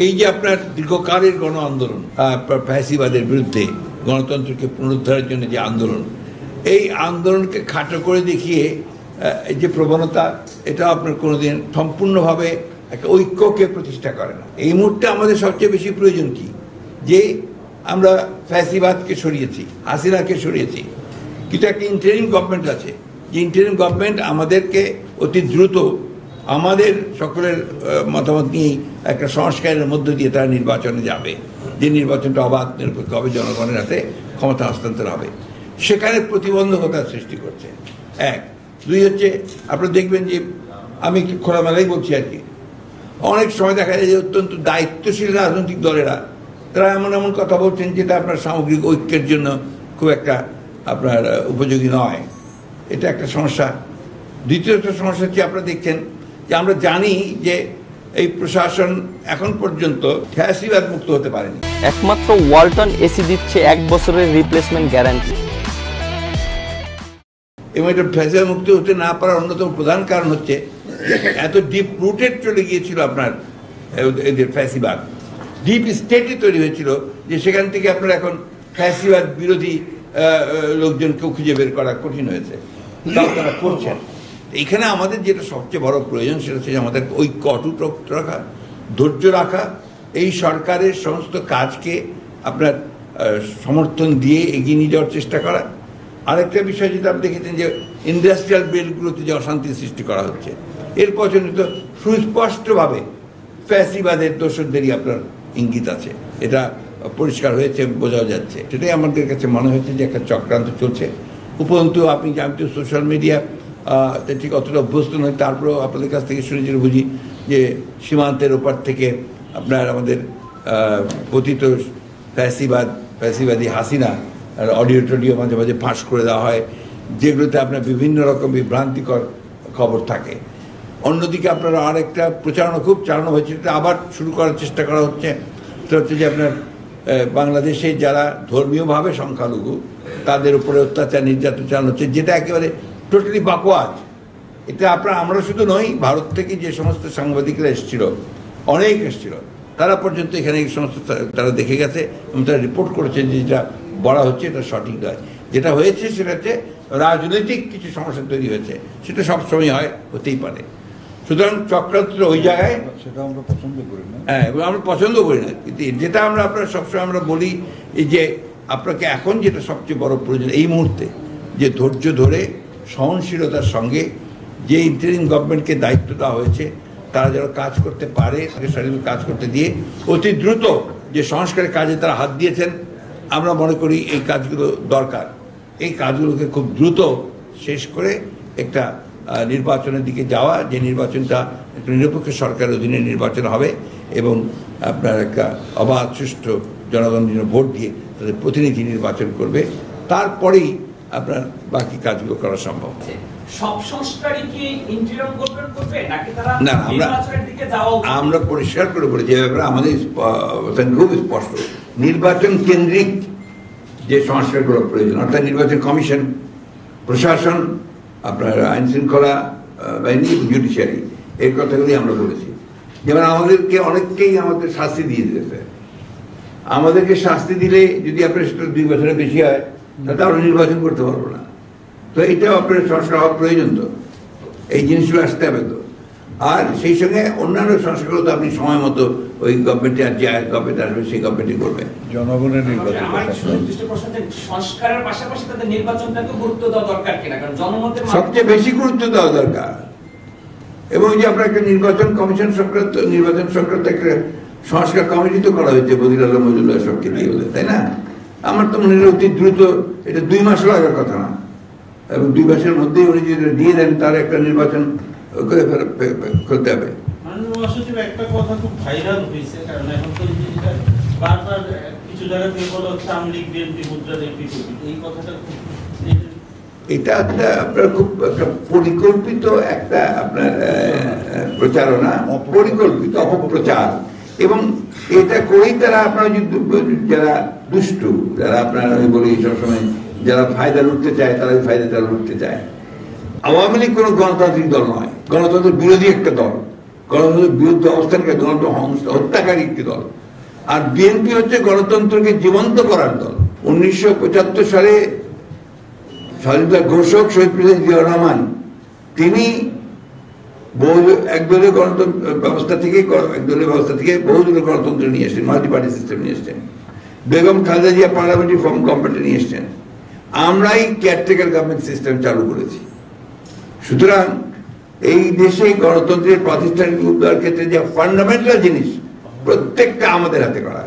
এই যে আপনার দীর্ঘকালের গণ আন্দোলন, ফ্যাসিবাদের বিরুদ্ধে গণতন্ত্রকে পুনরুদ্ধারের জন্য যে আন্দোলন, এই আন্দোলনকে খাটো করে দেখিয়ে এই যে প্রবণতা, এটা আপনার কোনোদিন সম্পূর্ণভাবে একটা ঐক্যকে প্রতিষ্ঠা করে না। এই মুহূর্তে আমাদের সবচেয়ে বেশি প্রয়োজন কি, যে আমরা ফ্যাসিবাদকে সরিয়েছি, হাসিনাকে সরিয়েছি, কিন্তু একটা ইন্টারিম গভর্নমেন্ট আছে, যে ইন্টারিম গভর্নমেন্ট আমাদেরকে অতি দ্রুত আমাদের সকলের মতামত নিয়েই একটা সংস্কারের মধ্য দিয়ে তারা নির্বাচনে যাবে, যে নির্বাচনটা অবাধ নিরপেক্ষ হবে, জনগণের হাতে ক্ষমতা হস্তান্তর হবে, সেখানে প্রতিবন্ধকতার সৃষ্টি করছে। এক, দুই হচ্ছে আপনারা দেখবেন যে আমি একটু খোলামেলাই বলছি আর কি, অনেক সময় দেখা যায় যে অত্যন্ত দায়িত্বশীল রাজনৈতিক দলেরা তারা এমন এমন কথা বলছেন যেটা আপনার সামগ্রিক ঐক্যের জন্য খুব একটা আপনার উপযোগী নয়। এটা একটা সমস্যা। দ্বিতীয় একটা সমস্যা হচ্ছে আপনারা দেখছেন যে আমরা জানি যে এই প্রশাসন এখন পর্যন্ত ফ্যাসিবাদ মুক্ত হতে পারেনি। একমাত্র ওয়ালটন এসি দিচ্ছে 1 বছরের রিপ্লেসমেন্ট গ্যারান্টি। এবং এটা ফ্যাসিবাদ মুক্ত হতে না পারার অন্যতম প্রধান কারণ হচ্ছে এত ডিপ রুটেড চলে গিয়েছিল আপনার এদের ফ্যাসিবাদ, ডিপ স্টেটে তৈরি হয়েছিল, যে সেখান থেকে আপনার এখন ফ্যাসিবাদ বিরোধী লোকজনকেও খুঁজে বের করা কঠিন হয়েছে, তাও তারা করছেন। এখানে আমাদের যেটা সবচেয়ে বড় প্রয়োজন সেটা হচ্ছে আমাদের ঐক্য অটুট রাখা, ধৈর্য রাখা, এই সরকারের সমস্ত কাজকে আপনার সমর্থন দিয়ে এগিয়ে নিয়ে যাওয়ার চেষ্টা করা। আরেকটা বিষয় যেটা আপনি দেখেছেন যে ইন্ডাস্ট্রিয়াল বেল্টগুলোতে যে অশান্তি সৃষ্টি করা হচ্ছে, এর পছন্দ তো সুস্পষ্টভাবে ফ্যাসিবাদের দোষরদেরই আপনার ইঙ্গিত আছে, এটা পরিষ্কার হয়েছে, বোঝাও যাচ্ছে। সেটাই আমাদের কাছে মনে হয়েছে যে একটা চক্রান্ত চলছে। উপরন্তু আপনি জানতে সোশ্যাল মিডিয়া ঠিক অতটা অভ্যস্ত নয়, তারপরেও আপনাদের কাছ থেকে শুনেছি বুঝি যে সীমান্তের ওপার থেকে আপনার আমাদের পতিত ফ্যাসিবাদী হাসিনা অডিও টডিও মাঝে মাঝে ফাঁস করে দেওয়া হয়, যেগুলোতে আপনার বিভিন্ন রকম বিভ্রান্তিকর খবর থাকে। অন্যদিকে আপনারা আরেকটা প্রচারণা খুব চালানো হয়েছে, এটা আবার শুরু করার চেষ্টা করা হচ্ছে, সেটা হচ্ছে যে আপনার বাংলাদেশে যারা ধর্মীয়ভাবে সংখ্যালঘু তাদের উপরে অত্যাচার নির্যাতন চালানো হচ্ছে, যেটা একেবারে টোটালি বাকওয়াজ। এটা আমরা শুধু নই, ভারত থেকে যে সমস্ত সাংবাদিকরা এসেছিল, অনেক এসেছিল, তারা পর্যন্ত এখানে এই সমস্ত তারা দেখে গেছে এবং তারা রিপোর্ট করেছে যে যেটা বলা হচ্ছে এটা সঠিক নয়। যেটা হয়েছে সেটা হচ্ছে রাজনৈতিক কিছু সমস্যা তৈরি হয়েছে, সেটা সবসময় হয়, হতেই পারে। সুতরাং চক্রান্ত ওই জায়গায়, সেটা আমরা পছন্দ করি না। হ্যাঁ, এবং আমরা পছন্দ করি না, কিন্তু যেটা আপনার সবসময় আমরা বলি এই যে আপনাকে এখন যেটা সবচেয়ে বড় প্রয়োজন এই মুহূর্তে, যে ধৈর্য ধরে সহনশীলতার সঙ্গে যে ইন্টারিম গভর্নমেন্টকে দায়িত্ব দেওয়া হয়েছে তারা যেন কাজ করতে পারে, কাজ করতে দিয়ে অতি দ্রুত যে সংস্কারের কাজে তারা হাত দিয়েছেন, আমরা মনে করি এই কাজগুলো দরকার। এই কাজগুলোকে খুব দ্রুত শেষ করে একটা নির্বাচনের দিকে যাওয়া, যে নির্বাচনটা একটা নিরপেক্ষ সরকারের অধীনে নির্বাচন হবে এবং আপনার একটা অবাধ সুষ্ঠু জনগণ ভোট দিয়ে তাদের প্রতিনিধি নির্বাচন করবে, তারপরেই আপনার বাকি কাজগুলো করা সম্ভব। না, আমরা পরিষ্কার করে বলেছি, আমাদের খুব স্পষ্ট নির্বাচন কেন্দ্রিক যে সংস্কারগুলো প্রয়োজন, অর্থাৎ নির্বাচন কমিশন, প্রশাসন, আপনার আইন শৃঙ্খলা বাহিনী, জুডিশিয়ারি, এই কথাগুলি আমরা বলেছি। যেমন আমাদেরকে অনেককেই আমাদের শাস্তি দিয়ে দিয়েছে, আমাদেরকে শাস্তি দিলে যদি আপনার সেটা 2 বছরের বেশি হয় তাহলে আমরা নির্বাচন করতে পারবো না। তো এটাও আপনার সংস্কার হওয়া প্রয়োজন, তো এই জিনিসগুলো আসতে হবে তো। আর সেই সঙ্গে অন্যান্য সংস্কারগুলো তো আপনি সময় মতো ওই গভর্নমেন্টে আর যে গভর্নমেন্ট আসবে সেই গভর্নমেন্টই করবে। জনগণের নির্বাচন সবচেয়ে বেশি গুরুত্ব দেওয়া দরকার। এবং যে আপনার একটা নির্বাচন কমিশন সংক্রান্ত, নির্বাচন সংক্রান্ত একটা সংস্কার কমিটি তো করা হয়েছে বদির আলম মজুমদার সবকে দিয়ে বলে, তাই না? আমার তো মনে হয় অতি দ্রুত, এটা 2 মাস লাগার কথা না, এবং 2 মাসের মধ্যেই উনি যদি দিয়ে দেন তার একটা নির্বাচন করে করতে হবে। একটা কথা খুব ভাইরাল হয়েছে, কারণ এখন তো বারবার কিছু জায়গা থেকে বলা হচ্ছে আওয়ামী লীগ বিএনপি মুদ্রা দেখবি, এই কথাটা এটা একটা আপনার খুব একটা পরিকল্পিত একটা আপনার প্রচারণা, পরিকল্পিত অপপ্রচার, এবং এটা করেই তারা আপনার যারা দুষ্টু, যারা আপনার আমি বলি সবসময় যারা ফায়দা লুটতে চায় তারা ফায়দা লুটতে চায়। আওয়ামী লীগ কোনো গণতান্ত্রিক দল নয়, গণতন্ত্র বিরোধী একটা দল, গণতন্ত্রের বিরুদ্ধে অবস্থানকে দল হত্যাকারী একটি দল। আর বিএনপি হচ্ছে গণতন্ত্রকে জীবন্ত করার দল। 1975 সালে স্বাধীনতার ঘোষক শহীদ প্রেসিডেন্ট জিয়াউর রহমান তিনি একদলীয় গণতন্ত্র ব্যবস্থা থেকে বহুদলীয় গণতন্ত্র নিয়ে এসছেন, মাল্টি পার্টি সিস্টেম নিয়ে এসছেন। Begum Khaleda Zia parliamentary form government নিয়ে এসছেন। আমরাই কেয়ারটেকার গভর্নমেন্ট সিস্টেম চালু করেছি। সুতরাং এই দেশে গণতন্ত্রের প্রাতিষ্ঠানিক উদ্ধার ক্ষেত্রে যে ফান্ডামেন্টাল জিনিস প্রত্যেকটা আমাদের হাতে করা।